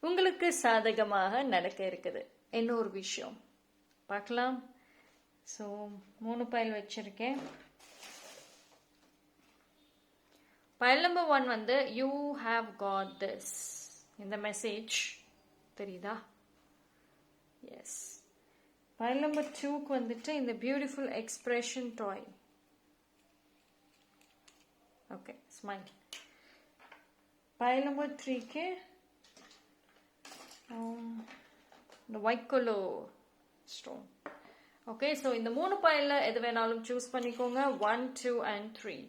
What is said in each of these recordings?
உங்களுக்கு சாதகமாக நடக்க இருக்குது. இன்னொரு விஷயம் பார்க்கலாம். ஸோ 3 பைல் வச்சிருக்கேன். பைல் நம்பர் 1 வந்து யூ ஹாவ் காட் திஸ். இந்த மெசேஜ் தெரியுதா? எஸ். பைல் நம்பர் 2க்கு வந்துட்டு இந்த பியூட்டிஃபுல் எக்ஸ்பிரஷன் டாய். Okay, smile. பைல் நம்பர் 3க்கு the white color stone. Okay, so இந்த 3 பைல்ல எது வேணாலும் சூஸ் பண்ணிக்கோங்க. 1, 2 and 3.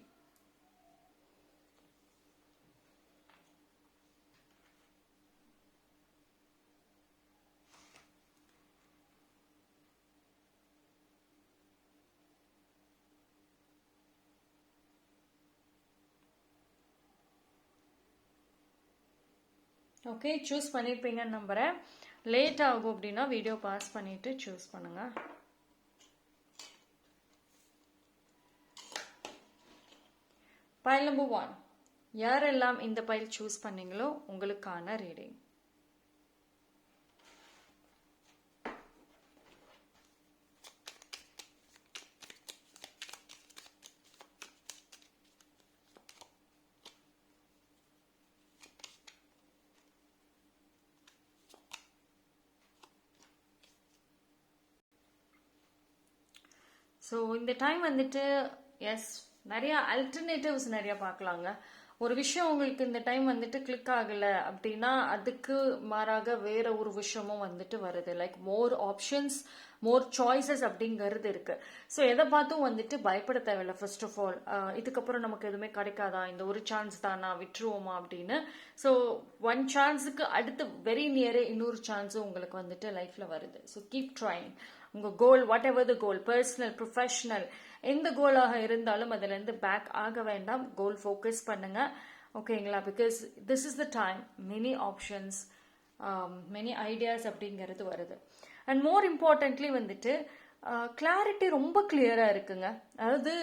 ஓகே, சூஸ் பண்ணியிருப்பீங்கன்னு நம்புகிறேன். லேட் ஆகும் அப்படின்னா வீடியோ பாஸ் பண்ணிட்டு சூஸ் பண்ணுங்க. பைல் நம்பர் 1, யாரெல்லாம் இந்த பைல் சூஸ் பண்ணீங்களோ உங்களுக்கான ரீடிங். ஸோ இந்த டைம் வந்துட்டு எஸ் நிறைய அல்டர்னேட்டிவ்ஸ் நிறைய பார்க்கலாங்க. ஒரு விஷயம் உங்களுக்கு இந்த டைம் வந்துட்டு கிளிக் ஆகலை அப்படின்னா அதுக்கு மாறாக வேற ஒரு விஷயமும் வந்துட்டு வருது. லைக் மோர் ஆப்ஷன்ஸ், மோர் சாய்ஸஸ் அப்படிங்கிறது இருக்கு. ஸோ எதை பார்த்தும் வந்துட்டு பயப்பட தேவையில்லை. ஃபர்ஸ்ட் ஆஃப் ஆல் இதுக்கப்புறம் நமக்கு எதுவுமே கிடைக்காதா, இந்த ஒரு சான்ஸ் தானா, விட்டுருவோமா அப்படின்னு. ஸோ 1 சான்ஸுக்கு அடுத்து வெரி நியரே இன்னொரு சான்ஸும் உங்களுக்கு வந்துட்டு லைஃப்ல வருது. So keep trying. உங்க goal, whatever the goal, personal, professional, எந்த கோலாக இருந்தாலும் அதுல இருந்து பேக் ஆக வேண்டாம். கோல் ஃபோக்கஸ் பண்ணுங்க. ஓகேங்களா? Because this is the time many options, many ideas அப்படிங்கிறது வருது. அண்ட் மோர் இம்பார்ட்டன்ட்லி வந்துட்டு கிளாரிட்டி ரொம்ப கிளியரா இருக்குங்க. அதாவது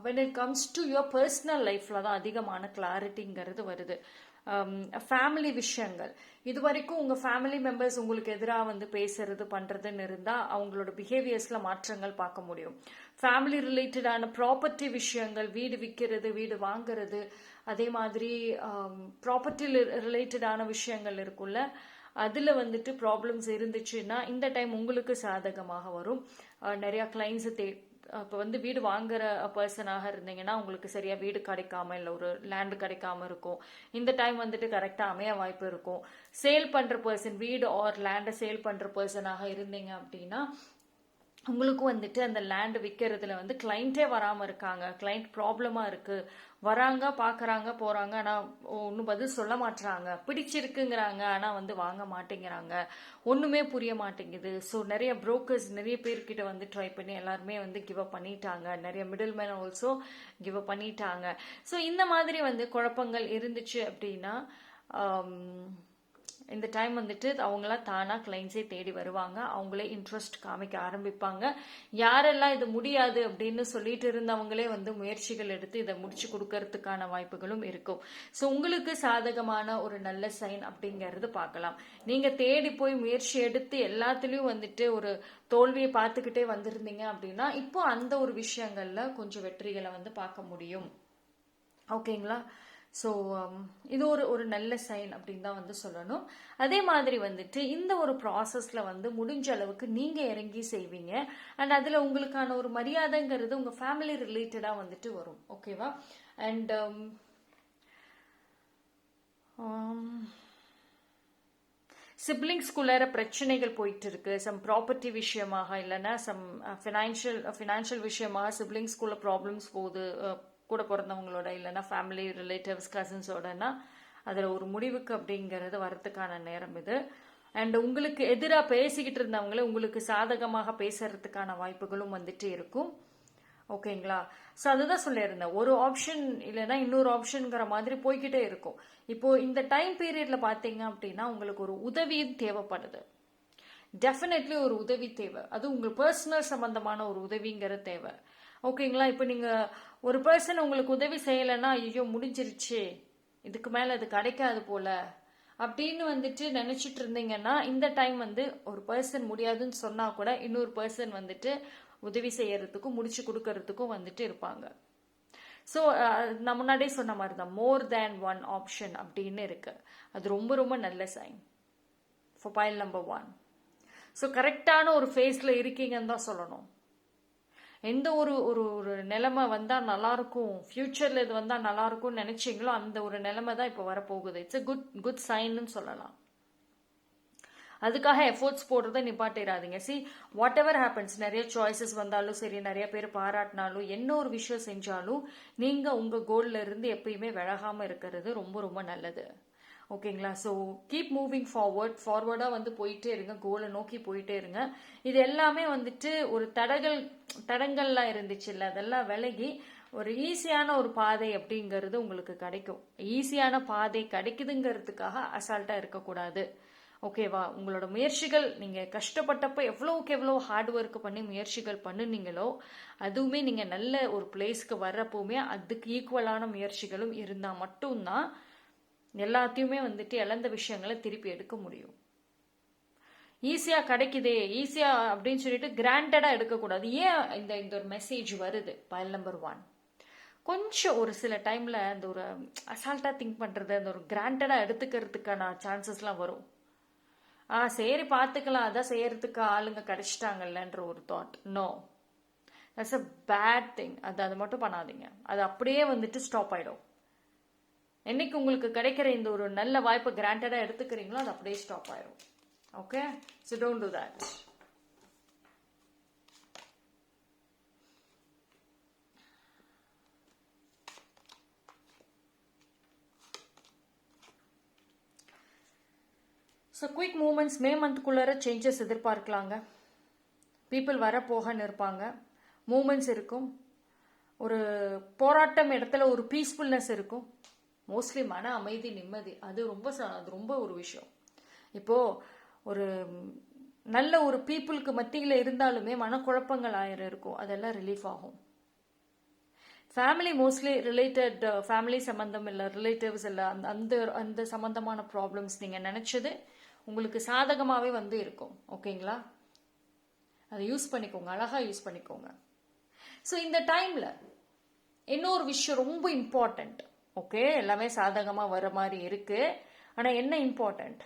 when it comes to your personal லைஃப்ல தான் அதிகமான கிளாரிட்டிங்கிறது வருது. ஃபேமிலி விஷயங்கள், இது வரைக்கும் உங்க ஃபேமிலி மெம்பர்ஸ் உங்களுக்கு எதிராக வந்து பேசுறது பண்றதுன்னு இருந்தா அவங்களோட பிஹேவியர்ஸ்ல மாற்றங்கள் பார்க்க முடியும். ஃபேமிலி ரிலேட்டடான ப்ராப்பர்ட்டி விஷயங்கள், வீடு விற்கிறது, வீடு வாங்குறது, அதே மாதிரி ப்ராப்பர்ட்டி ரிலேட்டடான விஷயங்கள் இருக்குல்ல, அதுல வந்துட்டு ப்ராப்ளம்ஸ் இருந்துச்சுன்னா இந்த டைம் உங்களுக்கு சாதகமாக வரும். நிறைய கிளைண்ட்ஸ் இப்போ வந்து வீடு வாங்குற பர்சனாக இருந்தீங்கன்னா உங்களுக்கு சரியா வீடு கிடைக்காம இல்லை ஒரு லேண்டு கிடைக்காம இருக்கும். இந்த டைம் வந்துட்டு கரெக்டா அமைய வாய்ப்பு இருக்கும். சேல் பண்ற பர்சன், வீடு ஆர் லேண்டை சேல் பண்ற பர்சனாக இருந்தீங்க அப்படின்னா உங்களுக்கும் வந்துட்டு அந்த லேண்ட் விற்கிறதுல வந்து கிளைண்டே வராம இருக்காங்க, கிளைண்ட் ப்ராப்ளமா இருக்கு, வராங்க, பாக்குறாங்க, போறாங்க, ஆனா ஒன்னும் பதில் சொல்ல மாட்டாங்க, பிடிச்சிருக்குங்கிறாங்க ஆனா வந்து வாங்க மாட்டேங்கிறாங்க, ஒண்ணுமே புரிய மாட்டேங்குது. ஸோ நிறைய புரோக்கர்ஸ் நிறைய பேர்கிட்ட வந்து ட்ரை பண்ணி எல்லாருமே வந்து கிவ் அப் பண்ணிட்டாங்க. நிறைய middle man also give up பண்ணிட்டாங்க. ஸோ இந்த மாதிரி வந்து குழப்பங்கள் இருந்துச்சு அப்படின்னா இந்த டைம் வந்துட்டு அவங்களா தானா கிளைண்ட்ஸே தேடி வருவாங்க. அவங்களே இன்ட்ரெஸ்ட் காமிக்க ஆரம்பிப்பாங்க. யாரெல்லாம் இது முடியாது அப்படின்னு சொல்லிட்டு இருந்தவங்களே வந்து முயற்சிகள் எடுத்து இதை முடிச்சு கொடுக்கறதுக்கான வாய்ப்புகளும் இருக்கும். ஸோ உங்களுக்கு சாதகமான ஒரு நல்ல சைன் அப்படிங்கறது பார்க்கலாம். நீங்க தேடி போய் முயற்சி எடுத்து எல்லாத்துலயும் வந்துட்டு ஒரு தோல்வியை பார்த்துக்கிட்டே வந்திருந்தீங்க அப்படின்னா இப்போ அந்த ஒரு விஷயங்கள்ல கொஞ்சம் வெற்றிகளை வந்து பார்க்க முடியும். ஓகேங்களா? ஸோ இது ஒரு நல்ல சைன் அப்படின்னு தான் வந்து சொல்லணும். அதே மாதிரி வந்துட்டு இந்த ஒரு ப்ராசஸ்ல வந்து முடிஞ்ச அளவுக்கு நீங்க இறங்கி செய்வீங்க. அண்ட் அதுல உங்களுக்கான ஒரு மரியாதைங்கிறது உங்க ஃபேமிலி ரிலேட்டடா வந்துட்டு வரும். ஓகேவா? அண்ட் சிப்ளிங்ஸ்குள்ளார பிரச்சனைகள் போயிட்டு இருக்கு. சம் ப்ராப்பர்ட்டி விஷயமாக இல்லைன்னா சம் ஃபினான்ஷியல் விஷயமாக சிப்ளிங்ஸ்குள்ள ப்ராப்ளம்ஸ் போகுது, கூட பிறந்தவங்களோட இல்லைன்னா ஃபேமிலி ரிலேட்டிவ்ஸ் கசின்ஸோடனா அதில் ஒரு முடிவுக்கு அப்படிங்கிறது வரத்துக்கான நேரம் இது. அண்ட் உங்களுக்கு எதிராக பேசிக்கிட்டு இருந்தவங்களே உங்களுக்கு சாதகமாக பேசுறதுக்கான வாய்ப்புகளும் வந்துட்டு இருக்கும். ஓகேங்களா? ஸோ அதுதான் சொல்லியிருந்தேன், ஒரு ஆப்ஷன் இல்லைன்னா இன்னொரு ஆப்ஷன்ங்கிற மாதிரி போய்கிட்டே இருக்கும். இப்போ இந்த டைம் பீரியட்ல பார்த்தீங்க அப்படின்னா உங்களுக்கு ஒரு உதவியும் தேவைப்படுது. டெஃபினெட்லி ஒரு உதவி தேவை. அது உங்க பர்சனல் சம்பந்தமான ஒரு உதவிங்கிற தேவை. ஓகேங்களா? இப்போ நீங்க ஒரு பர்சன் உங்களுக்கு உதவி செய்யலைன்னா ஐயோ முடிஞ்சிருச்சு, இதுக்கு மேல அது கிடைக்காது போல அப்படின்னு வந்துட்டு நினைச்சிட்டு இருந்தீங்கன்னா இந்த டைம் வந்து ஒரு பர்சன் முடியாதுன்னு சொன்னா கூட இன்னொரு பர்சன் வந்துட்டு உதவி செய்யறதுக்கும் முடிச்சு கொடுக்கறதுக்கும் வந்துட்டு இருப்பாங்க. ஸோ நான் முன்னாடியே சொன்ன மாதிரி தான் மோர் தேன் ஒன் ஆப்ஷன் அப்படின்னு இருக்கு. அது ரொம்ப ரொம்ப நல்ல sign for file number 1. So கரெக்டான ஒரு ஃபேஸில் இருக்கீங்கன்னு தான் சொல்லணும். எந்த ஒரு ஒரு ஒரு நிலைமை வந்தால் நல்லாயிருக்கும், ஃப்யூச்சரில் இது வந்தால் நல்லாயிருக்கும்னு நினச்சிங்களோ அந்த ஒரு நிலைமை தான் இப்போ வரப்போகுது. இட்ஸ் a குட் சைன்னு சொல்லலாம். அதுக்காக எஃபோர்ட்ஸ் போடுறத நிப்பாட்டிடாதீங்க. வாட் எவர் ஹேப்பன்ஸ், நிறைய சாய்ஸஸ் வந்தாலும் சரி, நிறைய பேர் பாராட்டினாலும், என்ன ஒரு விஷயம் செஞ்சாலும் நீங்கள் உங்கள் கோல்ல இருந்து எப்பயுமே விலகாமல் இருக்கிறது ரொம்ப ரொம்ப நல்லது. ஓகேங்களா? ஸோ கீப் மூவிங் ஃபார்வர்டாக வந்து போயிட்டே இருங்க, கோலை நோக்கி போயிட்டே இருங்க. இது எல்லாமே வந்துட்டு ஒரு தடங்கள்லாம் இருந்துச்சு இல்லை, அதெல்லாம் விலகி ஒரு ஈஸியான ஒரு பாதை அப்படிங்கிறது உங்களுக்கு கிடைக்கும். ஈஸியான பாதை கிடைக்குதுங்கிறதுக்காக அசால்ட்டாக இருக்கக்கூடாது. ஓகேவா? உங்களோட முயற்சிகள், நீங்கள் கஷ்டப்பட்டப்ப எவ்வளோக்கு எவ்வளோ ஹார்ட் ஒர்க் பண்ணி முயற்சிகள் பண்ணுனீங்களோ அதுவுமே நீங்கள் நல்ல ஒரு பிளேஸ்க்கு வர்றப்போவுமே அதுக்கு ஈக்குவலான முயற்சிகளும் இருந்தால் மட்டும்தான் எல்லாத்தையுமே வந்துட்டு இழந்த விஷயங்களை திருப்பி எடுக்க முடியும். ஈஸியாக கிடைக்குதே, ஈஸியாக அப்படின்னு சொல்லிட்டு கிராண்டடாக எடுக்கக்கூடாது. ஏன் இந்த ஒரு மெசேஜ் வருது பைல் நம்பர் 1? கொஞ்சம் ஒரு சில டைமில் அந்த ஒரு அசால்ட்டாக திங்க் பண்ணுறது, அந்த ஒரு கிராண்டடாக எடுத்துக்கிறதுக்கான சான்சஸ்லாம் வரும். சரி பார்த்துக்கலாம், அதான் செய்யறதுக்கு ஆளுங்க கிடைச்சிட்டாங்கல்லன்ற ஒரு thought. No, that's a bad thing. அது மட்டும் பண்ணாதீங்க. அது அப்படியே வந்துட்டு ஸ்டாப் ஆயிடும். என்னைக்கு உங்களுக்கு கிடைக்கிற இந்த ஒரு நல்ல வாய்ப்பை கிராண்டடாக எடுத்துக்கிறீங்களோ அது அப்படியே ஸ்டாப் ஆயிடும். Okay, so don't do that. So quick moments, may மந்த்குள்ளார சேஞ்சஸ் எதிர்பார்க்கலாங்க. பீப்புள் வர போகன்னு இருப்பாங்க, மூமெண்ட்ஸ் இருக்கும், ஒரு போராட்டம் இடத்துல ஒரு பீஸ்ஃபுல்னஸ் இருக்கும், மோஸ்ட்லி மன அமைதி, நிம்மதி. அது ரொம்ப ஒரு விஷயம். இப்போது ஒரு நல்ல ஒரு பீப்புளுக்கு மத்தியில் இருந்தாலுமே மனக்குழப்பங்கள் 1000 இருக்கும், அதெல்லாம் ரிலீஃப் ஆகும். ஃபேமிலி மோஸ்ட்லி ரிலேட்டட், ஃபேமிலி சம்மந்தம் இல்லை, ரிலேட்டிவ்ஸ் இல்லை, அந்த சம்மந்தமான ப்ராப்ளம்ஸ் நீங்கள் நினச்சது உங்களுக்கு சாதகமாகவே வந்து இருக்கும். ஓகேங்களா? அதை யூஸ் பண்ணிக்கோங்க, அழகாக யூஸ் பண்ணிக்கோங்க. ஸோ இந்த டைமில் இன்னொரு விஷயம் ரொம்ப இம்பார்ட்டண்ட். ஓகே, எல்லாமே சாதகமாக வர மாதிரி இருக்கு, ஆனால் என்ன இம்பார்ட்டண்ட்?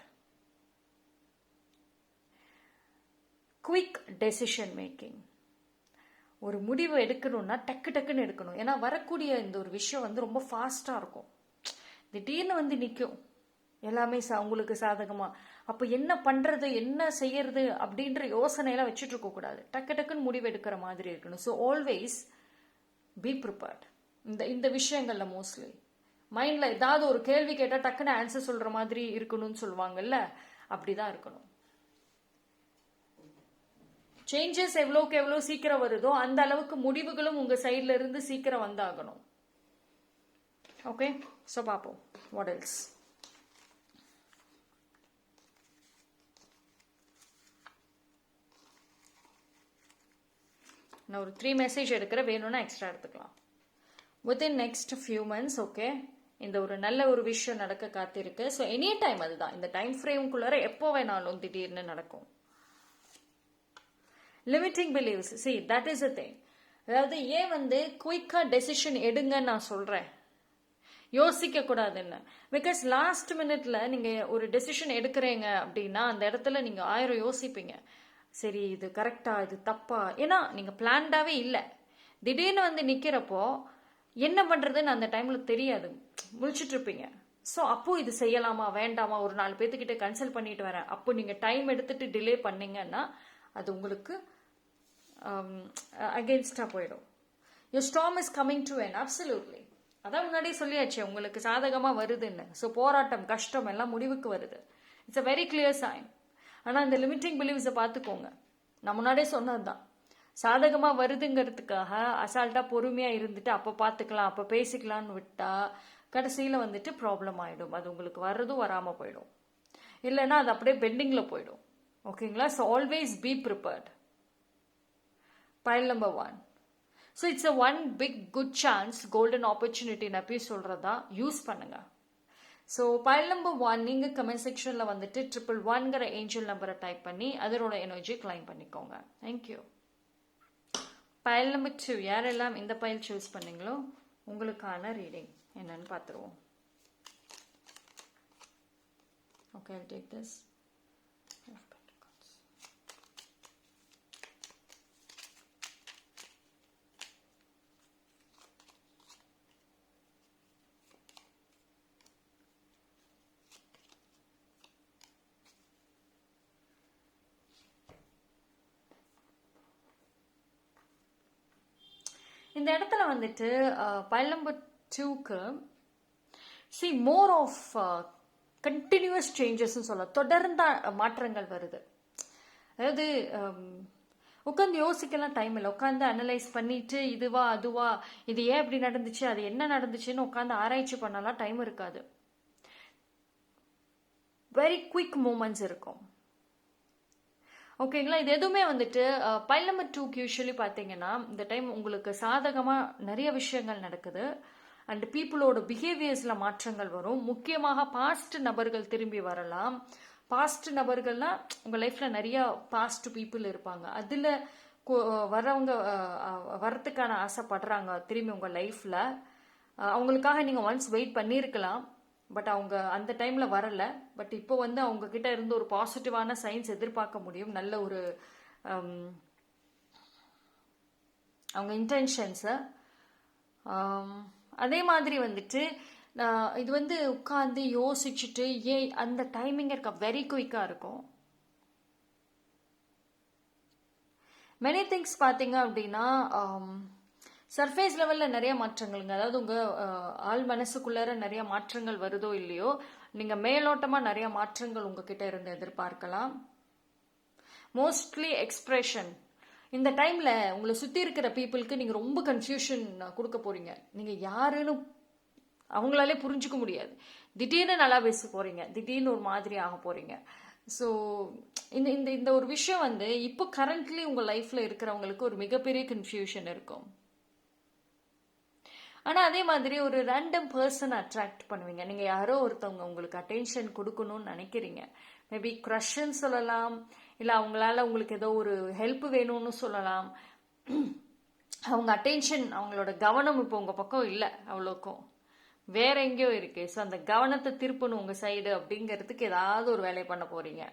Quick decision making. ஒரு முடிவு எடுக்கணும்னா டக்குன்னு எடுக்கணும். ஏன்னா வரக்கூடிய இந்த ஒரு விஷயம் வந்து ரொம்ப ஃபாஸ்ட்டாக இருக்கும். திடீர்னு வந்து நிற்கும் எல்லாமே உங்களுக்கு சாதகமாக. அப்போ என்ன பண்ணுறது, என்ன செய்யறது அப்படின்ற யோசனையெல்லாம் வச்சுட்டு இருக்கக்கூடாது. டக்குன்னு முடிவு எடுக்கிற மாதிரி இருக்கணும். So always be prepared. இந்த விஷயங்கள்ல மோஸ்ட்லி மைண்டில் ஏதாவது ஒரு கேள்வி கேட்டால் டக்குன்னு ஆன்சர் சொல்கிற மாதிரி இருக்கணும்னு சொல்லுவாங்கல்ல, அப்படிதான் இருக்கணும். சேஞ்சஸ் எவ்வளோக்கு எவ்வளோ சீக்கிரம் வருதோ அந்த அளவுக்கு முடிவுகளும் உங்கள் சைடில் இருந்து சீக்கிரம் வந்தாகணும். ஓகே, ஸோ பார்ப்போம் வாட் எல்ஸ். நான் ஒரு 3 மெசேஜ் எடுக்கிறேன், வேணும்னா எக்ஸ்ட்ரா எடுத்துக்கலாம். Within next few months, okay, இந்த ஒரு நல்ல ஒரு விஷயம் நடக்க காத்திருக்கு. ஸோ எனி டைம், அதுதான் இந்த டைம் ஃப்ரேம்குள்ளார எப்போ வேணாலும் திடீர்னு நடக்கும். Limiting beliefs, that is a thing. அதாவது ஏன் வந்து குயிக்காக டெசிஷன் எடுங்கன்னு நான் சொல்கிறேன், யோசிக்க கூடாதுன்னு. பிகாஸ் லாஸ்ட் மினிட்ல நீங்கள் ஒரு டெசிஷன் எடுக்கிறீங்க அப்படின்னா அந்த இடத்துல நீங்கள் 1000 யோசிப்பீங்க. சரி, இது கரெக்டா, இது தப்பா, ஏன்னா நீங்கள் பிளான்டாவே இல்லை. திடீர்னு வந்து நிற்கிறப்போ என்ன பண்ணுறதுன்னு அந்த டைமில் தெரியாது, முழிச்சிட்டு இருப்பீங்க. ஸோ அப்போது இது செய்யலாமா வேண்டாமா, ஒரு 4 பேர்த்துக்கிட்ட கன்சல்ட் பண்ணிட்டு வரேன், அப்போ நீங்கள் டைம் எடுத்துட்டு டிலே பண்ணீங்கன்னா அது உங்களுக்கு அகெயின்ஸ்டாக போயிடும். Your storm is coming to N. Absolutely, அதான் முன்னாடியே சொல்லியாச்சு உங்களுக்கு சாதகமாக வருதுன்னு. ஸோ போராட்டம், கஷ்டம் எல்லாம் முடிவுக்கு வருது. It's a very clear sign. ஆனால் இந்த லிமிட்டிங் பிலீவ்ஸை பார்த்துக்கோங்க. நான் முன்னாடியே சொன்னது தான், சாதகமாக வருதுங்கிறதுக்காக அசால்ட்டாக பொறுமையாக இருந்துட்டு அப்போ பார்த்துக்கலாம், அப்போ பேசிக்கலான்னு விட்டால் கடைசியில் வந்துட்டு ப்ராப்ளம் ஆகிடும். அது உங்களுக்கு வர்றதும் வராமல் போயிடும், இல்லைன்னா அது அப்படியே பெண்டிங்கில் போயிடும். ஓகேங்களா? So always be prepared. File number 1. So it's a one big good chance, golden opportunity நான் போய் சொல்கிறதா யூஸ் பண்ணுங்க. ஸோ பைல் நம்பர் 1 நீங்கள் கமெண்ட் செக்ஷனில் வந்துட்டு 111ங்கிற ஏஞ்சல் நம்பரை டைப் பண்ணி அதனோட எனர்ஜி கிளைம் பண்ணிக்கோங்க. தேங்க்யூ. பைல் நம்பர் 2 யாரெல்லாம் இந்த பைல் சூஸ் பண்ணீங்களோ உங்களுக்கான ரீடிங் என்னன்னு பார்த்துருவோம். Okay, I'll take this. இந்த இடத்துல வந்துட்டு பைல் நம்பர் 2க்கு சி மோர் ஆஃப் கண்டினியூஸ் சேஞ்சஸ்ன்னு சொல்ல, தொடர்ந்த மாற்றங்கள் வருது. அதாவது உட்காந்து யோசிக்கலாம் டைம் இல்லை. உட்காந்து அனலைஸ் பண்ணிட்டு இதுவா அதுவா, இது ஏன் இப்படி நடந்துச்சு, அது என்ன நடந்துச்சுன்னு உட்காந்து ஆராய்ச்சி பண்ணலாம் டைம் இருக்காது. வெரி குயிக் மூமெண்ட்ஸ் இருக்கும். ஓகேங்களா? இது எதுவுமே வந்துட்டு பைல் நம்பர் 2க்கு யூஸ்வலி பார்த்தீங்கன்னா இந்த டைம் உங்களுக்கு சாதகமாக நிறைய விஷயங்கள் நடக்குது. அண்ட் பீப்புளோட பிஹேவியர்ஸில் மாற்றங்கள் வரும். முக்கியமாக பாஸ்ட் நபர்கள் திரும்பி வரலாம். பாஸ்ட் நபர்கள்னா உங்கள் லைஃப்பில் நிறைய பாஸ்ட் பீப்புள் இருப்பாங்க. அதில் வரவங்க வரத்துக்கான ஆசைப்படுறாங்க திரும்பி உங்கள் லைஃப்பில். அவங்களுக்காக நீங்கள் ஒன்ஸ் வெயிட் பண்ணியிருக்கலாம், பட் அவங்க அந்த டைமில் வரலை. பட் இப்போ வந்து அவங்க கிட்ட இருந்து ஒரு பாசிட்டிவான சைன்ஸ் எதிர்பார்க்க முடியும். நல்ல ஒரு அவங்க இன்டென்ஷன்ஸை. அதே மாதிரி வந்துட்டு இது வந்து உட்காந்து யோசிச்சுட்டு ஏன் அந்த டைமிங் இருக்க வெரி குயிக்காக இருக்கும். மெனி திங்ஸ் பார்த்தீங்க அப்படின்னா சர்ஃபேஸ் லெவலில் நிறைய மாற்றங்கள்ங்க. அதாவது உங்கள் ஆள் மனசுக்குள்ளார நிறைய மாற்றங்கள் வருதோ இல்லையோ, நீங்கள் மேலோட்டமாக நிறைய மாற்றங்கள் உங்ககிட்ட இருந்து எதிர்பார்க்கலாம். மோஸ்ட்லி எக்ஸ்பிரஷன் இந்த டைமில் உங்களை சுற்றி இருக்கிற பீப்புளுக்கு நீங்கள் ரொம்ப கன்ஃபியூஷன் கொடுக்க போகிறீங்க. நீங்கள் யாருன்னு அவங்களாலே புரிஞ்சுக்க முடியாது. திடீர்னு நல்லா பேச போகிறீங்க, திடீர்னு ஒரு மாதிரி ஆக போகிறீங்க. ஸோ இந்த இந்த இந்த ஒரு விஷயம் வந்து இப்போ கரண்ட்லி உங்கள் லைஃப்பில் இருக்கிறவங்களுக்கு ஒரு மிகப்பெரிய கன்ஃபியூஷன் இருக்கும். ஆனால் அதே மாதிரி ஒரு ரேண்டம் பர்சன் அட்ராக்ட் பண்ணுவீங்க. நீங்கள் யாரோ ஒருத்தவங்க உங்களுக்கு அட்டென்ஷன் கொடுக்கணும்னு நினைக்கிறீங்க. மேபி க்ரஷ்ன்னு சொல்லலாம், இல்லை அவங்களால உங்களுக்கு ஏதோ ஒரு ஹெல்ப் வேணும்னு சொல்லலாம். அவங்க அட்டென்ஷன், அவங்களோட கவனம் இப்போ உங்கள் பக்கம் இல்லை, அவ்வளோக்கும் வேற எங்கேயோ இருக்கு. ஸோ அந்த கவனத்தை திருப்பணும் உங்கள் சைடு அப்படிங்கிறதுக்கு ஏதாவது ஒரு வேலையை பண்ண போறீங்க.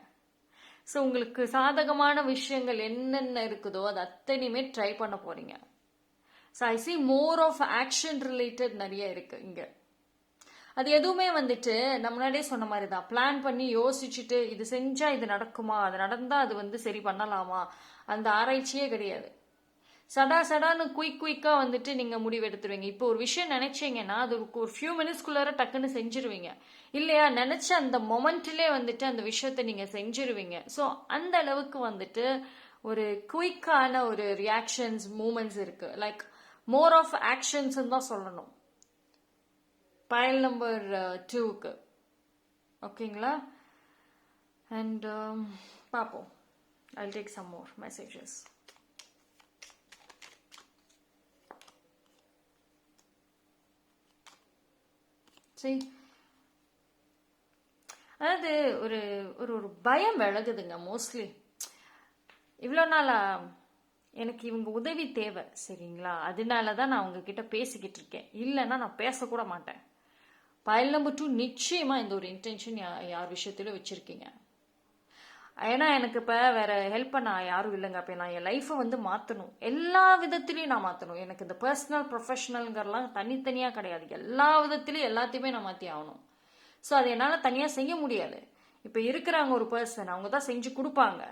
ஸோ உங்களுக்கு சாதகமான விஷயங்கள் என்னென்ன இருக்குதோ அது அத்தனையுமே ட்ரை பண்ண போறீங்க. So I see more of action related நிறைய இருக்கு இங்க. அது எதுவுமே வந்துட்டு நம்ம முன்னாடியே சொன்ன மாதிரி தான், பிளான் பண்ணி யோசிச்சுட்டு இது செஞ்சா இது நடக்குமா, அது நடந்தா அது வந்து சரி பண்ணலாமா, அந்த ஆராய்ச்சியே கிடையாது. சடான்னு குயிக்காக வந்துட்டு நீங்கள் முடிவு எடுத்துருவீங்க. இப்போ ஒரு விஷயம் நினைச்சீங்கன்னா அது ஒரு ஃபியூ மினிட்ஸ்குள்ளார டக்குன்னு செஞ்சிருவீங்க இல்லையா? நினைச்ச அந்த மொமெண்ட்லேயே வந்துட்டு அந்த விஷயத்த நீங்கள் செஞ்சிருவீங்க. ஸோ அந்த அளவுக்கு வந்துட்டு ஒரு குயிக்கான ஒரு ரியாக்ஷன்ஸ் மூமெண்ட்ஸ் இருக்கு. லைக் மோர் ஆஃப் ஆக்ஷன்ஸ் தான் சொல்லணும் பைல் நம்பர் 2க்கு. ஓகேங்களா? அண்ட் பார்ப்போம். I'll take some more messages. சரி, அதாவது ஒரு ஒரு ஒரு பயம் விலகுதுங்க. மோஸ்ட்லி இவ்வளோ நாளா எனக்கு இவங்க உதவி தேவை, சரிங்களா, அதனால தான் நான் உங்ககிட்ட பேசிக்கிட்டு இருக்கேன். இல்லைன்னா நான் பேசக்கூட மாட்டேன். பைல் நம்பர் 2 நிச்சயமா இந்த ஒரு இன்டென்ஷன் யார் விஷயத்திலும் வச்சிருக்கீங்க. ஏன்னா எனக்கு இப்போ வேற ஹெல்ப் பண்ண யாரும் இல்லைங்க. அப்போ நான் என் லைஃப்பை வந்து மாற்றணும், எல்லா விதத்துலையும் நான் மாற்றணும். எனக்கு இந்த பர்சனல் ப்ரொஃபஷனல்ங்கிறலாம் தனித்தனியாக கிடையாது. எல்லா விதத்துலையும் எல்லாத்தையுமே நான் மாற்றி ஆகணும். ஸோ அது என்னால் தனியாக செய்ய முடியாது. இப்போ இருக்கிறாங்க ஒரு பர்சன், அவங்க தான் செஞ்சு கொடுப்பாங்க.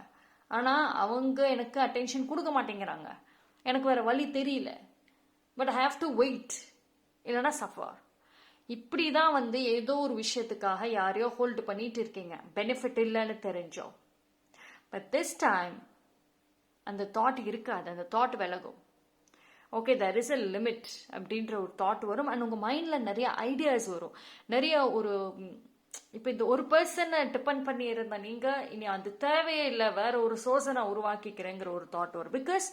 ஆனால் அவங்க எனக்கு அட்டென்ஷன் கொடுக்க மாட்டேங்கிறாங்க. எனக்கு வேற வழி தெரியல. But I have to wait, இல்லைன்னா சஃபர். இப்படி தான் வந்து ஏதோ ஒரு விஷயத்துக்காக யாரையோ ஹோல்டு பண்ணிட்டு இருக்கீங்க, பெனிஃபிட் இல்லைன்னு தெரிஞ்சோ. பட் திஸ் டைம் அந்த தாட் இருக்காது, அந்த தாட் விலகும். Okay, there is a limit அப்படின்ற ஒரு தாட் வரும். அண்ட் உங்கள் மைண்டில் நிறைய ஐடியாஸ் வரும். நிறைய ஒரு இப்போ இந்த ஒரு பர்சனை டிபெண்ட் பண்ணி இருந்த நீங்கள் இனி அது தேவையே இல்லை, வேற ஒரு சோர்ஸை நான் உருவாக்கிக்கிறேங்கிற ஒரு தாட் வரும். பிகாஸ்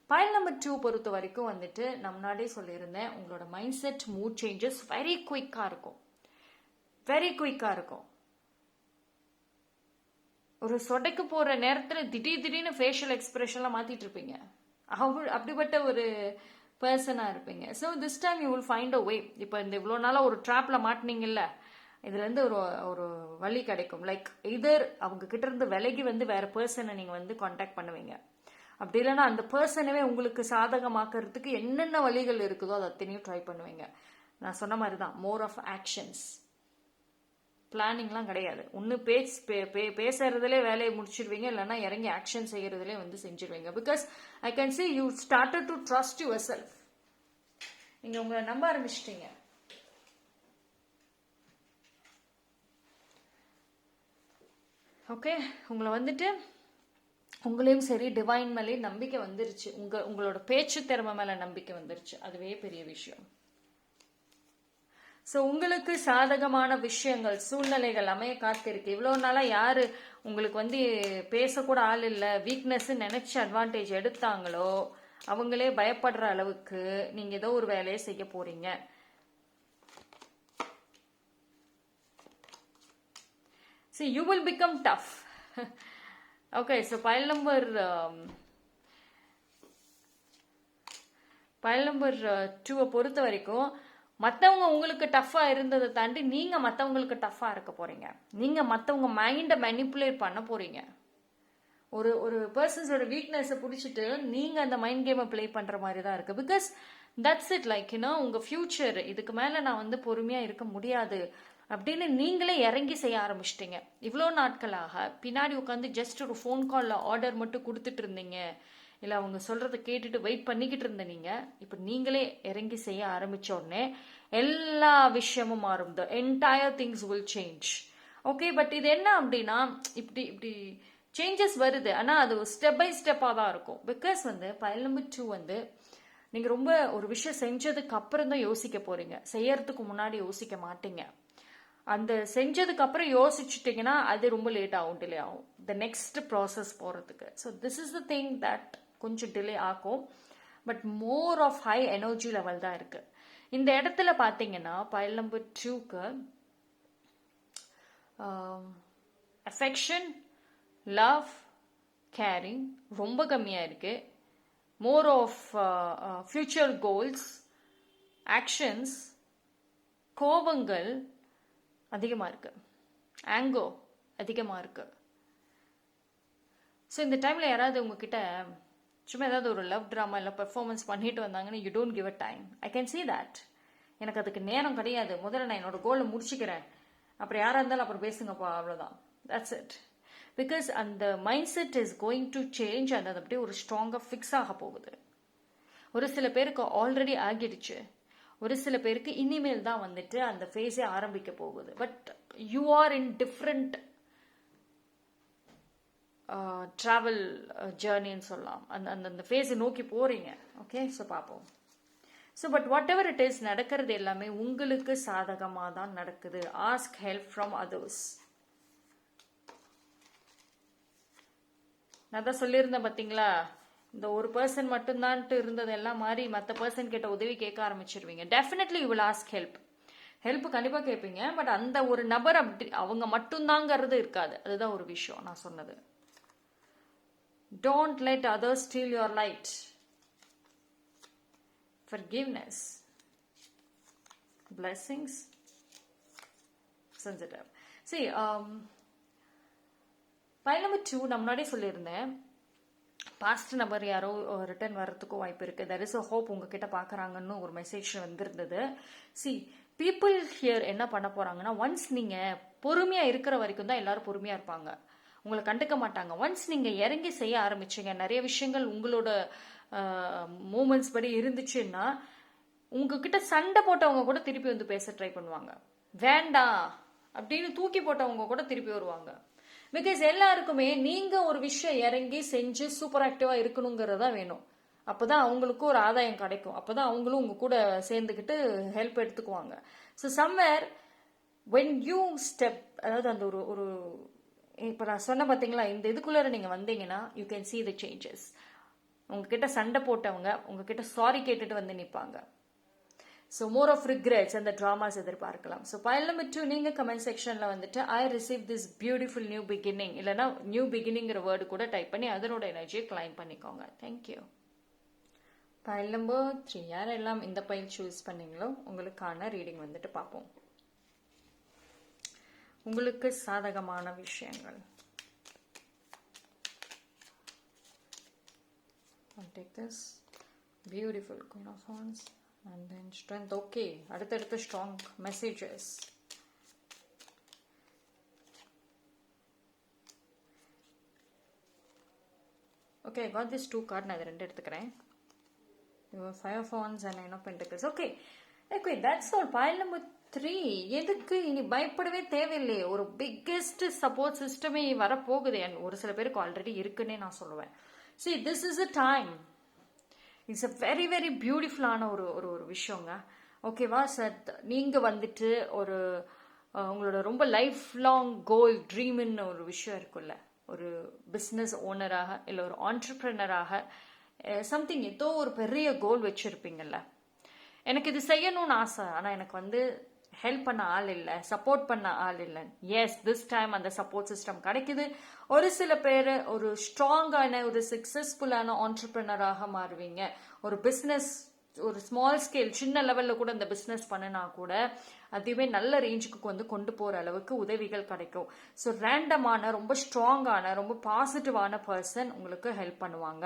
பைல் நம்பர் 2 பொறுத்த வரைக்கும் வந்துட்டு நான் முன்னாடியே சொல்லியிருந்தேன், உங்களோட mind set mood changes very குயிக்காக இருக்கும். வெரி குயிக்காக இருக்கும். ஒரு சொடைக்கு போகிற நேரத்தில் திடீர்னு ஃபேஷியல் எக்ஸ்பிரஷன்லாம் மாற்றிட்டு இருப்பீங்க. அப்படிப்பட்ட ஒரு பர்சனாக இருப்பீங்க. So this time you will find a way. இப்போ இந்த இவ்வளோ நாளாக ஒரு ட்ராப்பில் மாட்டினீங்கல்ல, இதுலேருந்து ஒரு ஒரு வழி கிடைக்கும். லைக் இதர் அவங்க கிட்ட இருந்து விலகி வேற பர்சனை நீங்கள் காண்டாக்ட் பண்ணுவீங்க. அப்படி இல்லைன்னா அந்த பர்சனவே உங்களுக்கு சாதகமாக்கிறதுக்கு என்னென்ன வழிகள் இருக்குதோ அதை அத்தனையும் ட்ரை பண்ணுவீங்க. நான் சொன்ன மாதிரி தான், மோர் ஆஃப் ஆக்ஷன்ஸ். பிளானிங்லாம் கிடையாது. ஒன்று பேசுறதுலே வேலையை முடிச்சிடுவீங்க, இல்லைன்னா இறங்கி ஆக்ஷன் செய்யறதுலே செஞ்சிருவீங்க. Because I can see you started to trust yourself. நீங்கள் உங்களை நம்ப ஆரம்பிச்சிட்டீங்க. ஓகே, உங்களை உங்களையும் சரி டிவைன் மேலே நம்பிக்கை வந்துருச்சு. உங்களோட பேச்சு திறமை மேலே நம்பிக்கை வந்துருச்சு. அதுவே பெரிய விஷயம். ஸோ உங்களுக்கு சாதகமான விஷயங்கள், சூழ்நிலைகள் அமைய காத்திருக்கு. இவ்வளோ நாளாக யார் உங்களுக்கு பேசக்கூட ஆள் இல்லை, வீக்னஸ் நினைச்சு அட்வான்டேஜ் எடுத்தாங்களோ அவங்களே பயப்படுற அளவுக்கு நீங்கள் ஏதோ ஒரு வேலையை செய்ய போறீங்க. See, you will become tough. Okay, so pile number 2 பொறுத்த வரைக்கும் மற்றவங்க உங்களுக்கு டஃப்பாக இருந்ததை தாண்டி நீங்கள் மற்றவங்களுக்கு டஃப்பாக இருக்க போகிறீங்க. நீங்கள் மற்றவங்க மைண்டை மேனிப்புலேட் பண்ண போகிறீங்க. ஒரு பர்சன்ஸோட வீக்னஸை பிடிச்சிட்டு நீங்கள் அந்த மைண்ட் கேமை ப்ளே பண்ணுற மாதிரி தான் இருக்குது. Because that's it. லைக் உங்கள் ஃப்யூச்சர் இதுக்கு மேலே நான் பொறுமையாக இருக்க முடியாது அப்படின்னு நீங்களே இறங்கி செய்ய ஆரம்பிச்சிட்டிங்க. இவ்வளோ நாட்களாக பின்னாடி உட்காந்து ஜஸ்ட் ஒரு ஃபோன் காலில் ஆர்டர் மட்டும் கொடுத்துட்டு இருந்தீங்க, இல்லை அவங்க சொல்கிறத கேட்டுட்டு வெயிட் பண்ணிக்கிட்டு இருந்த நீங்கள் இப்போ நீங்களே இறங்கி செய்ய ஆரம்பித்த உடனே எல்லா விஷயமும் மாறும். The entire things will change. Okay, but இது என்ன அப்படின்னா இப்படி சேஞ்சஸ் வருது, ஆனால் அது ஸ்டெப் பை ஸ்டெப்பாக தான் இருக்கும். பிகாஸ் பைல் நம்பர் 2 நீங்கள் ரொம்ப ஒரு விஷயம் செஞ்சதுக்கு அப்புறம் தான் யோசிக்க போகிறீங்க. செய்யறதுக்கு முன்னாடி யோசிக்க மாட்டீங்க. அந்த செஞ்சதுக்கு அப்புறம் யோசிச்சுட்டீங்கன்னா அது ரொம்ப லேட் ஆகும், டிலே ஆகும் த நெக்ஸ்ட் ப்ராசஸ் போகிறதுக்கு. So this is the thing that கொஞ்சம் டிலே ஆகும். But more of high energy level தான் இருக்கு இந்த இடத்துல. பார்த்தீங்கன்னா பைல் நம்பர் 2க்கு அஃபெக்ஷன், லவ், கேரிங் ரொம்ப கம்மியாக இருக்கு. More of future goals, actions, கோபங்கள் அதிகமாக இருக்கு, ஆங்கோ அதிகமாக இருக்கு. ஸோ இந்த டைமில் யாராவது உங்ககிட்ட சும்மா ஏதாவது ஒரு லவ் ட்ராமா இல்லை பெர்ஃபார்மன்ஸ் பண்ணிட்டு வந்தாங்கன்னா you don't give a time. I can see that. எனக்கு அதுக்கு நேரம் கிடையாது, முதல்ல நான் என்னோட கோலை முடிச்சுக்கிறேன், அப்புறம் யாராக இருந்தாலும் அப்புறம் பேசுங்கப்பா, அவ்வளோதான். That's it. பிகாஸ் அந்த mind set is going to change. அது அப்படியே ஒரு ஸ்ட்ராங்காக ஃபிக்ஸ் ஆக போகுது. ஒரு சில பேருக்கு ஆல்ரெடி ஆகிடுச்சு, ஒரு சில பேருக்கு இனிமேல் தான் அந்த ஃபேஸே ஆரம்பிக்க போகுது. But you are in different travel ஜேர்னின்னு சொல்லலாம். அந்த ஃபேஸை நோக்கி போறீங்க. ஓகே, ஸோ பார்ப்போம். So but whatever it is, நடக்கிறது எல்லாமே உங்களுக்கு சாதகமாக தான் நடக்குது. Ask help from others. நான் தான் சொல்லியிருந்தேன் பார்த்தீங்களா, இந்த ஒரு பர்சன் மட்டும்தான்ட்டு இருந்தது எல்லாம் மாறி மற்ற பர்சன் கிட்ட உதவி கேட்க ஆரம்பிச்சிருவீங்க. Definitely you will ask help. Help கண்டிப்பாக கேட்பீங்க. பட் அந்த ஒரு நபர் அப்படி அவங்க மட்டும்தாங்கிறது இருக்காது. அதுதான் ஒரு விஷயம் நான் சொன்னது. Don't let others steel your light. forgiveness, blessings, sensitive. See, file number 2 நான் முன்னாடியே சொல்லியிருந்தேன், பாஸ்ட் நபர் யாரோ ரிட்டர்ன் வர்றதுக்கும் வாய்ப்பு இருக்கு. தெர் இஸ் அ ஹோப் உங்ககிட்ட பார்க்குறாங்கன்னு ஒரு மெசேஜ் வந்திருந்தது. சி, பீப்புள் ஹியர் என்ன பண்ண போறாங்கன்னா, ஒன்ஸ் நீங்க பொறுமையா இருக்கிற வரைக்கும் தான் எல்லாரும் பொறுமையா இருப்பாங்க, உங்களை கண்டுக்க மாட்டாங்க. ஒன்ஸ் நீங்க இறங்கி செய்ய ஆரம்பிச்சீங்க, நிறைய விஷயங்கள் உங்களோட மூமெண்ட்ஸ் படி இருந்துச்சுன்னா, உங்ககிட்ட சண்டை போட்டவங்க கூட திருப்பி பேச ட்ரை பண்ணுவாங்க. வேண்டாம் அப்படின்னு தூக்கி போட்டவங்க கூட திருப்பி வருவாங்க. பிகாஸ் எல்லாருக்குமே நீங்க ஒரு விஷயம் இறங்கி செஞ்சு சூப்பர் ஆக்டிவா இருக்கணுங்கிறதா வேணும். அப்பதான் அவங்களுக்கும் ஒரு ஆதாயம் கிடைக்கும். அப்பதான் அவங்களும் உங்க கூட சேர்ந்துக்கிட்டு ஹெல்ப் எடுத்துக்குவாங்க. So somewhere when you step, அதாவது அந்த ஒரு இப்போ நான் சொன்ன பார்த்தீங்களா, இந்த இதுக்குள்ளார நீங்க வந்தீங்கன்னா you can see the changes. உங்ககிட்ட சண்டை போட்டவங்க உங்ககிட்ட சாரி கேட்டுட்டு நிற்பாங்க. ஸோ மோர் ஆஃப் ரிக்ரெட்ஸ் அந்த ட்ராமாஸ் எதிர்பார்க்கலாம். ஸோ பைல் நம்பர் 2 நீங்கள் கமெண்ட் செக்ஷனில் வந்துட்டு I receive this beautiful new beginning இல்லைனா நியூ பிகினிங்கிற வேர்டு கூட டைப் பண்ணி அதனோட எனர்ஜியை கிளைம் பண்ணிக்கோங்க. தேங்க்யூ. பைல் நம்பர் 3 யாரெல்லாம் இந்த பைல் சூஸ் பண்ணீங்களோ உங்களுக்கான ரீடிங் வந்துட்டு பார்ப்போம். உங்களுக்கு சாதகமான விஷயங்கள். I'll take this beautiful Queen of Wands and then strength. Okay, அடுத்தடுத்து strong messages. Okay, I got this 2 card. நான் இது ரெண்டு எடுத்துக்கிறேன். Five of Wands and Nine of Pentacles. Okay, that's all. Pile number 3. எதுக்கு இனி பயப்படவே தேவையில்லையே. ஒரு பிக்கெஸ்ட் சப்போர்ட் சிஸ்டமே வரப்போகுது. ஒரு சில பேருக்கு ஆல்ரெடி இருக்குன்னே நான் சொல்லுவேன். See, this is a time. It's a very very பியூட்டிஃபுல்லான ஒரு விஷயங்க. ஓகேவா சார், நீங்கள் வந்துட்டு உங்களோட ரொம்ப லைஃப் லாங் கோல் ட்ரீம்னு ஒரு விஷயம் இருக்குல்ல, ஒரு பிஸ்னஸ் ஓனராக இல்லை ஒரு ஆண்டர்பிரினராக சம்திங் ஏதோ ஒரு பெரிய கோல் வச்சுருப்பீங்கல்ல. எனக்கு இது செய்யணும்னு ஆசை, ஆனால் எனக்கு ஹெல்ப் பண்ண ஆள் இல்லை, சப்போர்ட் பண்ண ஆள் இல்லை. எஸ், திஸ் டைம் அந்த சப்போர்ட் சிஸ்டம் கிடைக்குது. ஒரு சில பேர் ஒரு ஸ்ட்ராங்கான ஒரு சக்சஸ்ஃபுல்லான ஆண்டர்பிரினராக மாறுவீங்க. ஒரு பிஸ்னஸ் ஒரு ஸ்மால் ஸ்கேல் சின்ன லெவலில் கூட இந்த பிஸ்னஸ் பண்ணினா கூட அதுவே நல்ல ரேஞ்சுக்கு கொண்டு போகிற அளவுக்கு உதவிகள் கிடைக்கும். ஸோ ரேண்டமான ரொம்ப ஸ்ட்ராங்கான ரொம்ப பாசிட்டிவான பர்சன் உங்களுக்கு ஹெல்ப் பண்ணுவாங்க.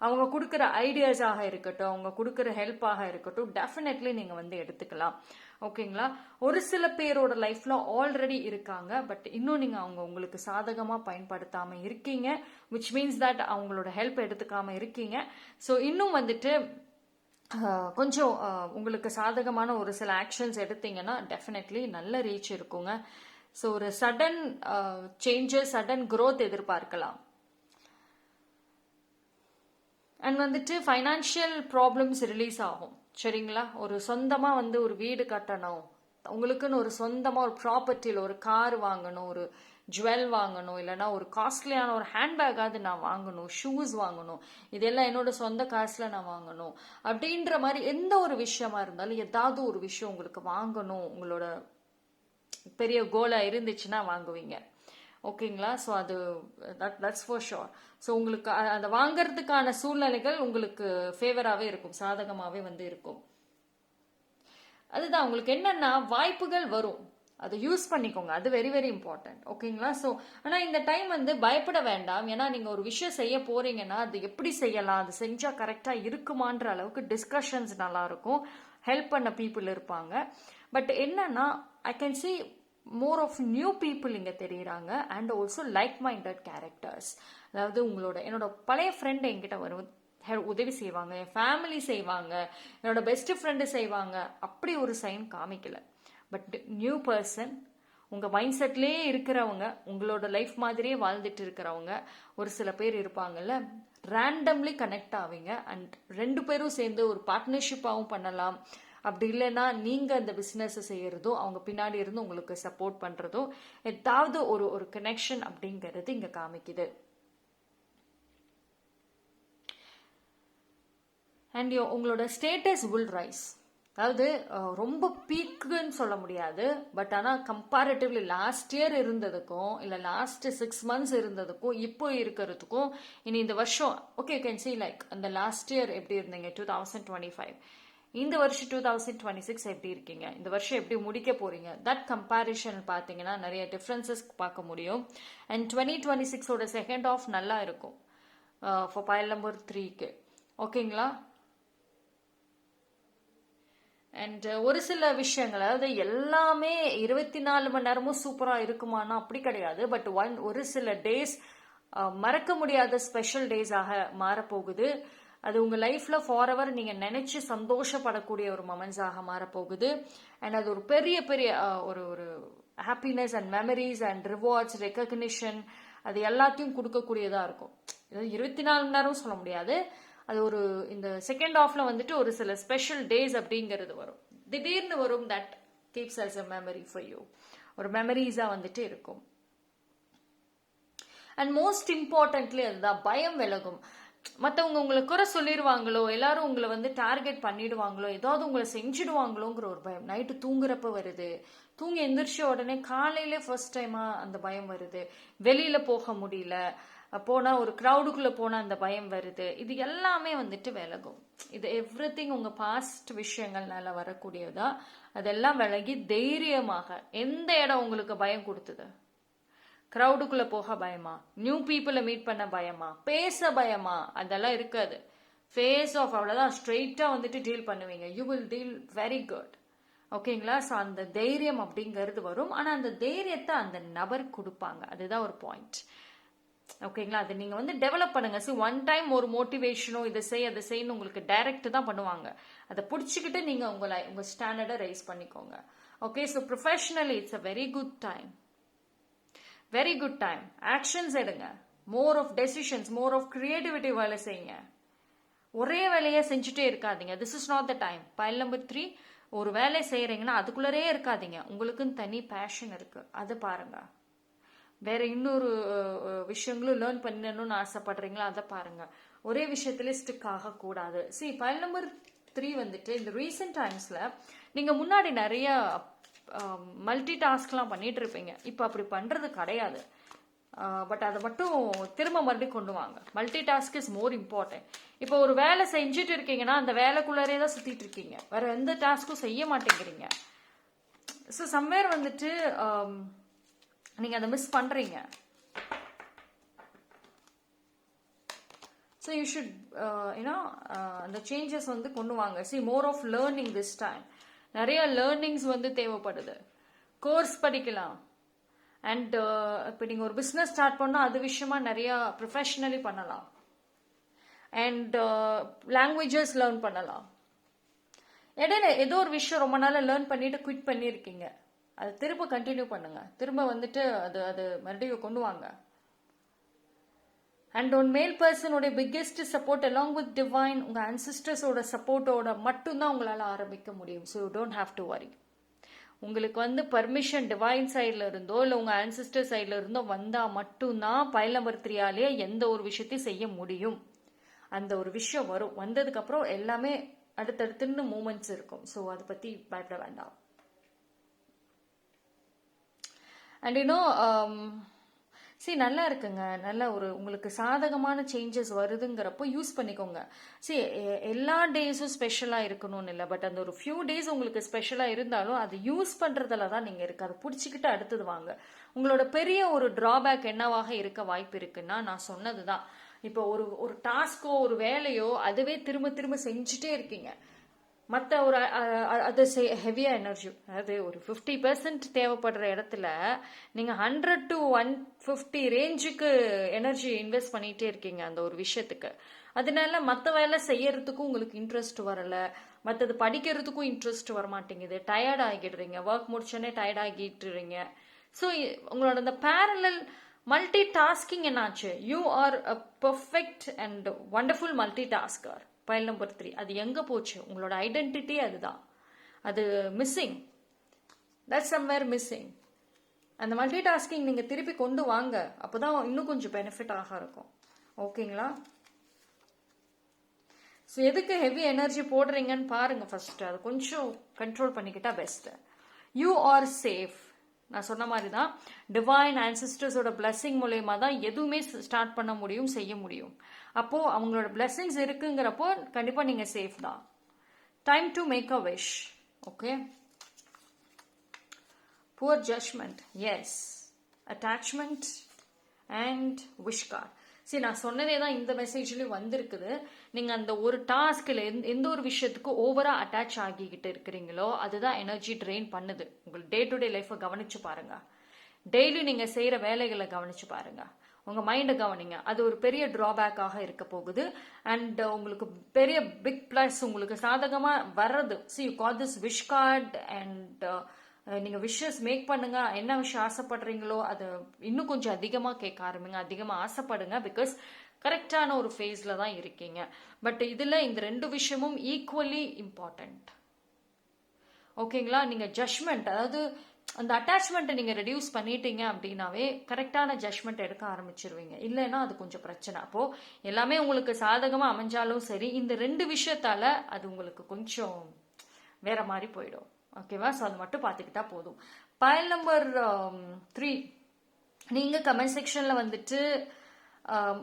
அவங்க கொடுக்குற ஐடியாஸாக இருக்கட்டும், அவங்க கொடுக்குற ஹெல்ப்பாக இருக்கட்டும், டெஃபினெட்லி நீங்கள் எடுத்துக்கலாம். ஓகேங்களா. ஒரு சில பேரோட லைஃப்ல ஆல்ரெடி இருக்காங்க, பட் இன்னும் நீங்க உங்களுக்கு சாதகமா பயன்படுத்தாம இருக்கீங்க, விச் மீன்ஸ் தட் அவங்களோட ஹெல்ப் எடுத்துக்காம இருக்கீங்க. ஸோ இன்னும் கொஞ்சம் உங்களுக்கு சாதகமான ஒரு சில ஆக்ஷன்ஸ் எடுத்தீங்கன்னா டெஃபினெட்லி நல்ல ரீச் இருக்குங்க. ஸோ ஒரு சடன் சேஞ்சஸ், சடன் growth எதிர்பார்க்கலாம். அண்ட் ஃபைனான்ஷியல் ப்ராப்ளம்ஸ் ரிலீஸ் ஆகும். சரிங்களா. ஒரு சொந்தமா ஒரு வீடு கட்டணும், உங்களுக்குன்னு ஒரு சொந்தமா ஒரு ப்ராப்பர்ட்டியில் ஒரு கார் வாங்கணும், ஒரு ஜுவல் வாங்கணும், இல்லைன்னா ஒரு காஸ்ட்லியான ஒரு ஹேண்ட்பேக்காவது நான் வாங்கணும், ஷூஸ் வாங்கணும், இதெல்லாம் என்னோட சொந்த காசுல நான் வாங்கணும் அப்படின்ற மாதிரி எந்த ஒரு விஷயமா இருந்தாலும் ஏதாவது ஒரு விஷயம் உங்களுக்கு வாங்கணும், உங்களோட பெரிய கோலா இருந்துச்சுன்னா வாங்குவீங்க. ஓகேங்களா. So that's for sure. So உங்களுக்கு அதை வாங்கறதுக்கான சூழ்நிலைகள் உங்களுக்கு ஃபேவராகவே இருக்கும், சாதகமாகவே இருக்கும். அதுதான் உங்களுக்கு என்னன்னா வாய்ப்புகள் வரும், அதை யூஸ் பண்ணிக்கோங்க. அது வெரி வெரி இம்பார்ட்டன்ட். ஓகேங்களா. ஸோ ஆனால் இந்த டைம் பயப்பட வேண்டாம். ஏன்னா நீங்கள் ஒரு விஷயம் செய்ய போறீங்கன்னா அது எப்படி செய்யலாம், அது செஞ்சால் கரெக்டாக இருக்குமான்ற அளவுக்கு டிஸ்கஷன்ஸ் நல்லா இருக்கும், ஹெல்ப் பண்ண பீப்புள் இருப்பாங்க. பட் என்னன்னா I can see more of new people இங்கே தெரியுறாங்க and also like minded characters. அதாவது என்னோட பழைய ஃப்ரெண்டு என்கிட்ட உதவி செய்வாங்க, என் ஃபேமிலி செய்வாங்க, என்னோட பெஸ்ட் ஃப்ரெண்டு செய்வாங்க, அப்படி ஒரு சைன் காமிக்கல. பட் நியூ பர்சன் உங்கள் மைண்ட் செட்லேயே இருக்கிறவங்க, உங்களோட லைஃப் மாதிரியே வாழ்ந்துட்டு இருக்கிறவங்க ஒரு சில பேர் இருப்பாங்கல்ல, ரேண்டம்லி கனெக்ட் ஆவீங்க. அண்ட் 2 பேரும் சேர்ந்து ஒரு பார்ட்னர்ஷிப்பாகவும் பண்ணலாம். அப்படி இல்லைன்னா நீங்கள் அந்த பிஸ்னஸை செய்யறதோ அவங்க பின்னாடி இருந்து உங்களுக்கு சப்போர்ட் பண்ணுறதோ ஏதாவது ஒரு கனெக்ஷன் அப்படிங்கிறது இங்கே காமிக்குது. அண்ட் உங்களோட ஸ்டேட்டஸ் வில் ரைஸ். அதாவது ரொம்ப பீக்குன்னு சொல்ல முடியாது, பட் ஆனால் கம்பேரிட்டிவ்லி லாஸ்ட் இயர் இருந்ததுக்கும் இல்லை லாஸ்ட் 6 months இருந்ததுக்கும் இப்போ இருக்கிறதுக்கும் இனி இந்த வருஷம் ஓகே கேன் சி லைக் அந்த லாஸ்ட் இயர் எப்படி இருந்தீங்க 2025, இந்த வருஷம் 2026 எப்படி இருக்கீங்க, இந்த வருஷம் எப்படி முடிக்க போறீங்க, தட் கம்பேரிஷன் பார்த்தீங்கன்னா நிறைய டிஃப்ரென்சஸ் பார்க்க முடியும். அண்ட் 2026ஓட செகண்ட் ஆஃப் நல்லா இருக்கும் ஃபார் பைல் நம்பர் 3க்கு. ஓகேங்களா. அண்ட் ஒரு சில விஷயங்கள், அதாவது எல்லாமே 24 மணி நேரமும் சூப்பராக இருக்குமானா அப்படி கிடையாது. பட் ஒரு சில டேஸ் மறக்க முடியாத ஸ்பெஷல் டேஸாக மாறப்போகுது. அது உங்கள் லைஃப்பில் ஃபாரெவர் நீங்கள் நினச்சி சந்தோஷப்படக்கூடிய ஒரு மொமெண்ட்ஸாக மாறப்போகுது. அண்ட் அது ஒரு பெரிய பெரிய ஒரு happiness and memories and rewards, recognition, அது எல்லாத்தையும் கொடுக்கக்கூடியதாக இருக்கும். 24 மணி நேரம் சொல்ல முடியாது, அது இந்த செகண்ட் ஆஃப்ல ஒரு சில ஸ்பெஷல் டேஸ் அப்படிங்கிறது வரும், திடீர்னு வரும். That keeps us a memory for you, ஒரு மெமரிஸா இருக்கும். அண்ட் மோஸ்ட் இம்பார்ட்டன்ட்லி அதுதான் பயம் விலகும். மற்றவங்க உங்களை குறை சொல்லிடுவாங்களோ, எல்லாரும் உங்களை வந்து டார்கெட் பண்ணிடுவாங்களோ, ஏதாவது உங்களை செஞ்சிடுவாங்களோங்கிற ஒரு பயம் நைட்டு தூங்குறப்ப வருது. தூங்கி எந்திரிச்ச உடனே காலையிலே ஃபர்ஸ்ட் டைமா அந்த பயம் வருது. வெளியில போக முடியல, போனா ஒரு க்ரௌடுக்குள்ள போனா அந்த பயம் வருது. இது எல்லாமே வந்துட்டு விலகும். இது எவ்ரிதிங் உங்க பாஸ்ட் விஷயங்கள்னால வரக்கூடியதா. அதெல்லாம் விலகி தைரியமாக, எந்த இடம் உங்களுக்கு பயம் கொடுத்தது? க்ரௌடுக்குள்ள போக பயமா, நியூ பீப்புளை மீட் பண்ண பயமா, பேச பயமா, அதெல்லாம் இருக்காது. ஃபேஸ் ஆஃப் அவ்வளோதான், ஸ்ட்ரெயிட்டா வந்துட்டு டீல் பண்ணுவீங்க. You will deal very good. ஓகேங்களா? ஸோ அந்த தைரியம் அப்படிங்கிறது வரும். ஆனால் அந்த தைரியத்தை அந்த நபர் கொடுப்பாங்க. அதுதான் ஒரு பாயிண்ட். ஓகேங்களா? அதை நீங்க வந்து டெவலப் பண்ணுங்க. ஸோ ஒன் டைம் ஒரு மோட்டிவேஷனோ இதை செய் அதை செய்யணும் உங்களுக்கு டைரக்ட் தான் பண்ணுவாங்க. அதை பிடிச்சிக்கிட்டு நீங்க உங்க ஸ்டாண்டர்டை ரைஸ் பண்ணிக்கோங்க. Okay, so professionally it's a very good time. Very good time. Actions எடுங்க. More of decisions, more of creativity வேலை செய்யுங்க. ஒரே வேலையை செஞ்சுட்டே இருக்காதீங்க. This is not the time. File number 3, ஒரு வேலை செய்யறீங்கன்னா அதுக்குள்ளரே இருக்காதீங்க. உங்களுக்குன்னு தனி பேஷன் இருக்கு, அது பாருங்க. வேற இன்னொரு விஷயங்களும் லேர்ன் பண்ணணும்னு ஆசைப்படுறீங்களா, அதை பாருங்க. ஒரே விஷயத்துல ஸ்டிக் ஆகக்கூடாது. பைல் நம்பர் 3 வந்துட்டு இந்த ரீசெண்ட் டைம்ஸ்ல நீங்க முன்னாடி நிறைய மல்டி டாஸ்க்லாம் பண்ணிட்டு இருப்பீங்க. இப்போ அப்படி பண்றது கிடையாது. பட் அதை மட்டும் திரும்ப மறுபடியும் கொண்டு வாங்க. Multi task is more important. இப்போ ஒரு வேலை செஞ்சுட்டு இருக்கீங்கன்னா அந்த வேலைக்குள்ளரே தான் சுத்திட்டு இருக்கீங்க, வேற எந்த டாஸ்க்கும் செய்ய மாட்டேங்கிறீங்க. ஸோ சம்வேர் வந்துட்டு நீங்க அதை மிஸ் பண்றீங்க. ஸோ யூ ஷுட் அந்த சேஞ்சஸ் வந்து கொண்டு வாங்க. More of learning this time. நிறைய லேர்னிங்ஸ் வந்து தேவைப்படுது. கோர்ஸ் படிக்கலாம். அண்ட் இப்போ நீங்கள் ஒரு பிஸ்னஸ் ஸ்டார்ட் பண்ணால் அது விஷயமா நிறைய ப்ரொஃபஷனலி பண்ணலாம். அண்ட் லாங்குவேஜஸ் லேர்ன் பண்ணலாம். இடையில ஏதோ ஒரு விஷயம் ரொம்ப நாளாக லேர்ன் பண்ணிட்டு குவிட் பண்ணியிருக்கீங்க, அது திரும்ப கண்டினியூ பண்ணுங்க. திரும்ப வந்துட்டு அது மறுபடியும் கொண்டு வாங்க. அண்ட் ஒன் மேல் பர்சனோட biggest support along with divine, உங்கள் ஆன்சிஸ்டர்ஸோட சப்போர்ட்டோட மட்டும்தான் உங்களால் ஆரம்பிக்க முடியும். So you don't have to worry. உங்களுக்கு வந்து பர்மிஷன் டிவைன் சைடில் இருந்தோ இல்லை உங்கள் ஆன்சிஸ்டர் சைடில் இருந்தோ வந்தால் மட்டும்தான் பைல் நம்பர் 3ஆலேயே எந்த ஒரு விஷயத்தையும் செய்ய முடியும். அந்த ஒரு விஷயம் வரும். வந்ததுக்கப்புறம் எல்லாமே அடுத்தடுத்துன்னு மூமெண்ட்ஸ் இருக்கும். ஸோ அதை பற்றி பயப்பட வேண்டாம். அண்ட் நல்லா இருக்குங்க. நல்ல ஒரு உங்களுக்கு சாதகமான சேஞ்சஸ் வருதுங்கிறப்போ யூஸ் பண்ணிக்கோங்க. எல்லா டேஸும் ஸ்பெஷலாக இருக்கணும்னு இல்லை, பட் அந்த ஒரு ஃபியூ டேஸ் உங்களுக்கு ஸ்பெஷலாக இருந்தாலும் அது யூஸ் பண்ணுறதுல தான் நீங்கள் இருக்கு. அதை பிடிச்சிக்கிட்டு அடுத்தது வாங்க. உங்களோட பெரிய ஒரு ட்ராபேக் என்னவாக இருக்க வாய்ப்பு இருக்குன்னா, நான் சொன்னது தான். இப்போ ஒரு டாஸ்கோ ஒரு வேலையோ அதுவே திரும்ப திரும்ப செஞ்சுட்டே இருக்கீங்க. மற்ற ஒரு அது ஹெவியாக எனர்ஜி, அதாவது ஒரு 50% தேவைப்படுற இடத்துல நீங்கள் 100 to 150 ரேஞ்சுக்கு எனர்ஜி இன்வெஸ்ட் பண்ணிகிட்டே இருக்கீங்க அந்த ஒரு விஷயத்துக்கு. அதனால மற்ற வேலை செய்யறதுக்கும் உங்களுக்கு இன்ட்ரெஸ்ட் வரலை, மற்றது படிக்கிறதுக்கும் இன்ட்ரெஸ்ட் வர மாட்டேங்குது, டயர்ட் ஆகிடுறீங்க. ஒர்க் முடிச்சோன்னே டயர்ட் ஆகிட்டுறீங்க. ஸோ உங்களோட அந்த பேரலல் மல்டி டாஸ்கிங் என்னாச்சு? You are a perfect and wonderful multitasker. File number 3 அது எங்க போச்சு? உங்களோட ஐடென்டிட்டி அதுதான். அது மிஸ்ஸிங். That's somewhere missing. அந்த மல்டி டாஸ்கிங் நீங்க திருப்பி கொண்டு வாங்க. அப்போதான் இன்னும் கொஞ்சம் பெனிஃபிட் ஆக இருக்கும். ஓகேங்களா? ஸோ எதுக்கு ஹெவி எனர்ஜி போடுறீங்கன்னு பாருங்க ஃபர்ஸ்ட். அது கொஞ்சம் கண்ட்ரோல் பண்ணிக்கிட்டா பெஸ்ட். You are safe. நான் சொன்ன மாதிரி தான் டிவைன் ஆன்சிஸ்டர்ஸோட பிளெஸிங் மூலயமா தான் எதுவுமே ஸ்டார்ட் பண்ண முடியும், செய்ய முடியும். அப்போ அவங்களோட பிளெஸிங்ஸ் இருக்குங்கிறப்போ கண்டிப்பா நீங்க சேஃப் தான். Time to make a wish. Okay. Poor judgment, yes. Attachment and wish card. நான் சொன்னதே தான் இந்த மெசேஜ்லயும் வந்திருக்குது. நீங்க அந்த ஒரு டாஸ்க்ல எந்த ஒரு விஷயத்துக்கு ஓவரா அட்டாச் ஆகிக்கிட்டு இருக்கிறீங்களோ அதுதான் எனர்ஜி ட்ரெயின் பண்ணுது. உங்கள் டே டு டே லைஃபை கவனிச்சு பாருங்க. டெய்லி நீங்க செய்யற வேலைகளை கவனிச்சு பாருங்க. உங்க மைண்டை கவனிங்க. அது ஒரு பெரிய டிராபேக்காக இருக்க போகுது. அண்ட் உங்களுக்கு பெரிய பிக் பிளஸ் உங்களுக்கு சாதகமா வர்றது. You call this wish card. And நீங்க விஷஸ் மேக் பண்ணுங்க. என்ன விஷயம் ஆசைப்படுறீங்களோ அது இன்னும் கொஞ்சம் அதிகமா கேட்க ஆரம்பிங்க, அதிகமா ஆசைப்படுங்க. பிகாஸ் கரெக்டான ஒரு ஃபேஸ்ல தான் இருக்கீங்க. பட் இதுல இந்த 2 விஷயமும் ஈக்குவலி இம்பார்ட்டன்ட். ஓகேங்களா? நீங்க ஜட்ஜ்மெண்ட், அதாவது அந்த அட்டாச்மெண்ட்டை நீங்கள் ரெடியூஸ் பண்ணிட்டீங்க அப்படின்னாவே கரெக்டான ஜட்ஜ்மெண்ட் எடுக்க ஆரம்பிச்சிருவீங்க. இல்லைன்னா அது கொஞ்சம் பிரச்சனை. அப்போது எல்லாமே உங்களுக்கு சாதகமாக அமைஞ்சாலும் சரி, இந்த 2 விஷயத்தால் அது உங்களுக்கு கொஞ்சம் வேற மாதிரி போயிடும். ஓகேவா? ஸோ அது மட்டும் பார்த்துக்கிட்டா போதும். பயல் நம்பர் 3, நீங்கள் கமெண்ட் செக்ஷனில் வந்துட்டு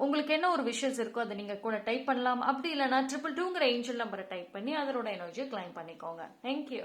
உங்களுக்கு என்ன ஒரு விஷயஸ் இருக்கோ அதை நீங்கள் கூட டைப் பண்ணலாம். அப்படி இல்லைன்னா 222ங்கிற ஏஞ்சல் நம்பரை டைப் பண்ணி அதோட எனர்ஜியை கிளைம் பண்ணிக்கோங்க. தேங்க்யூ.